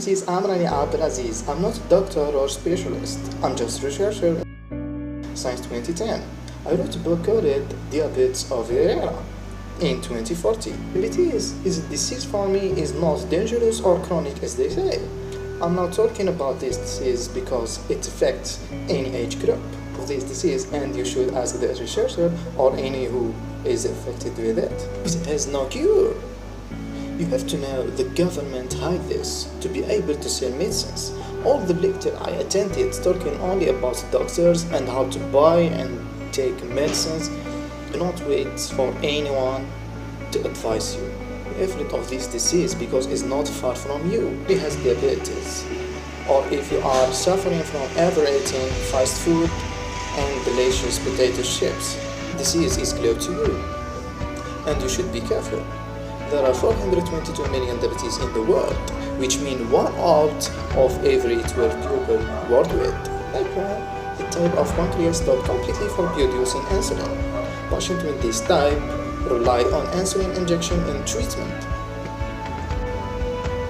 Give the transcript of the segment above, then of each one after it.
name is Amrani Abdelaziz. I'm not a doctor or specialist. I'm just a researcher. Since 2010, I wrote a book called Diabetes of the Era in 2014. Diabetes is a disease for me is not dangerous or chronic as they say. I'm not talking about this disease because it affects any age group of this disease, and you should ask the researcher or any who is affected with it. It has no cure. You have to know the government hide this to be able to sell medicines. All the lecture I attended talking only about doctors and how to buy and take medicines. Do not wait for anyone to advise you. Be afraid of this disease because it's not far from you. He has diabetes, or if you are suffering from overeating fast food and delicious potato chips, disease is close to you, and you should be careful. There are 422 million diabetes in the world, which means 1 out of every 12 people worldwide. Type 1, the type of pancreas stopped completely from producing insulin. Patients with this type rely on insulin injection in treatment.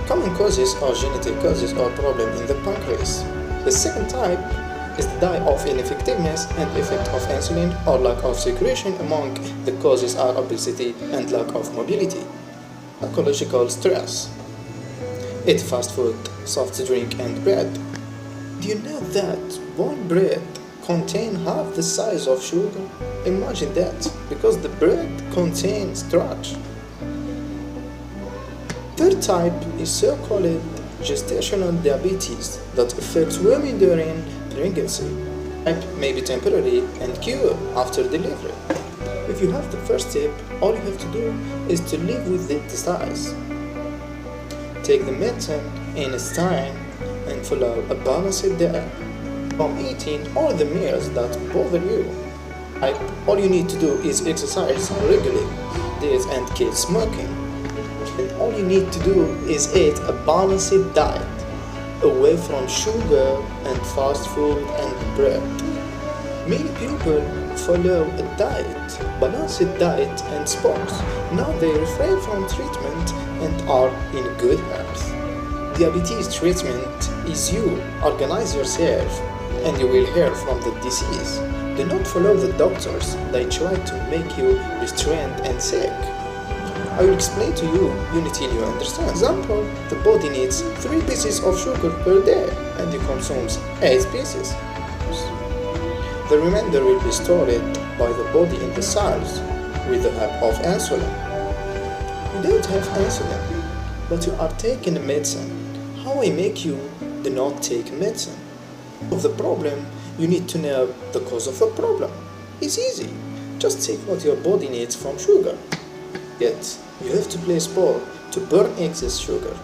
Common causes are genetic causes or problems in the pancreas. The second type is the type of ineffectiveness and effect of insulin or lack of secretion. Among the causes are obesity and lack of mobility. Psychological stress. Eat fast food, soft drink and bread. Do you know that one bread contains half the size of sugar? Imagine that, because the bread contains starch. Third type is so-called gestational diabetes that affects women during pregnancy. Type may be temporary and cure after delivery. If you have the first step, all you have to do is to live with the disease. Take the medicine in its time and follow a balanced diet. From eating all the meals that bother you. All you need to do is exercise regularly, date and quit smoking. And all you need to do is eat a balanced diet, away from sugar and fast food and bread. Many people follow a balanced diet and sports. Now they refrain from treatment and are in good health. Diabetes treatment is you. Organize yourself and you will heal from the disease. Do not follow the doctors. They try to make you restrained and sick. I will explain to you until you understand. Example, the body needs 3 pieces of sugar per day and you consume 8 pieces. The remainder will be stored by the body in the cells with the help of insulin. You don't have insulin, but you are taking medicine. How I make you do not take medicine? Of the problem, you need to know the cause of the problem. It's easy. Just take what your body needs from sugar. Yet, you have to play sport to burn excess sugar.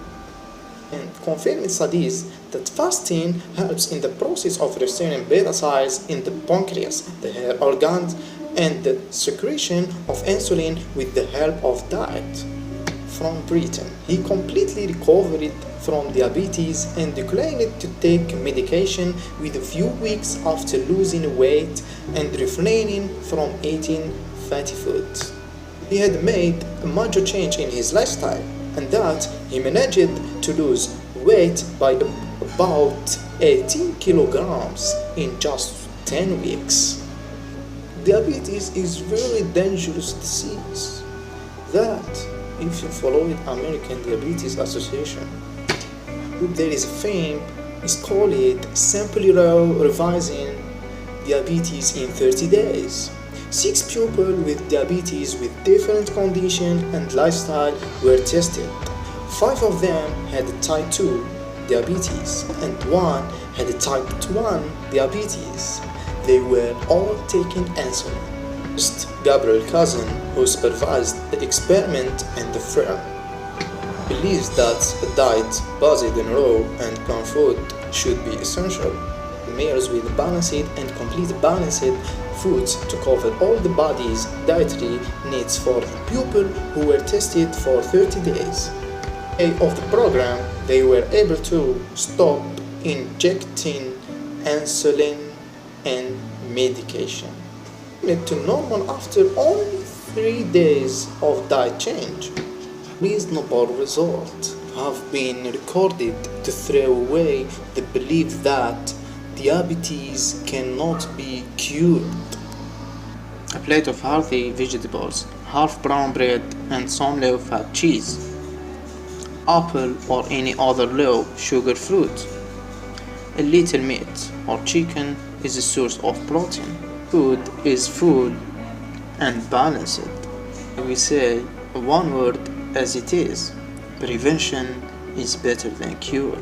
And confirmed studies that fasting helps in the process of restoring beta cells in the pancreas, the hair organs, and the secretion of insulin with the help of diet. From Britain, he completely recovered from diabetes and declined to take medication with a few weeks after losing weight and refraining from eating fatty foods. He had made a major change in his lifestyle, and that he managed to lose weight by about 18 kilograms in just 10 weeks. Diabetes is very dangerous disease that, if you follow the American Diabetes Association, there is a fame is called simply revising diabetes in 30 days. 6 people with diabetes with different condition and lifestyle were tested. 5 of them had type 2 diabetes and 1 had type 1 diabetes. They were all taking insulin. Just Gabriel Cousin, who supervised the experiment and the firm, believes that a diet based on raw and canned food should be essential. Meals with balanced and complete balanced foods to cover all the body's dietary needs for people who were tested for 30 days. Of the program, they were able to stop injecting insulin and medication. To normal after only 3 days of diet change. Reasonable result. have been recorded to throw away the belief that diabetes cannot be cured. A plate of healthy vegetables, half brown bread and some low-fat cheese. Apple or any other low sugar fruit. A little meat or chicken is a source of protein. Food is full and balanced. We say one word as it is: prevention is better than cure.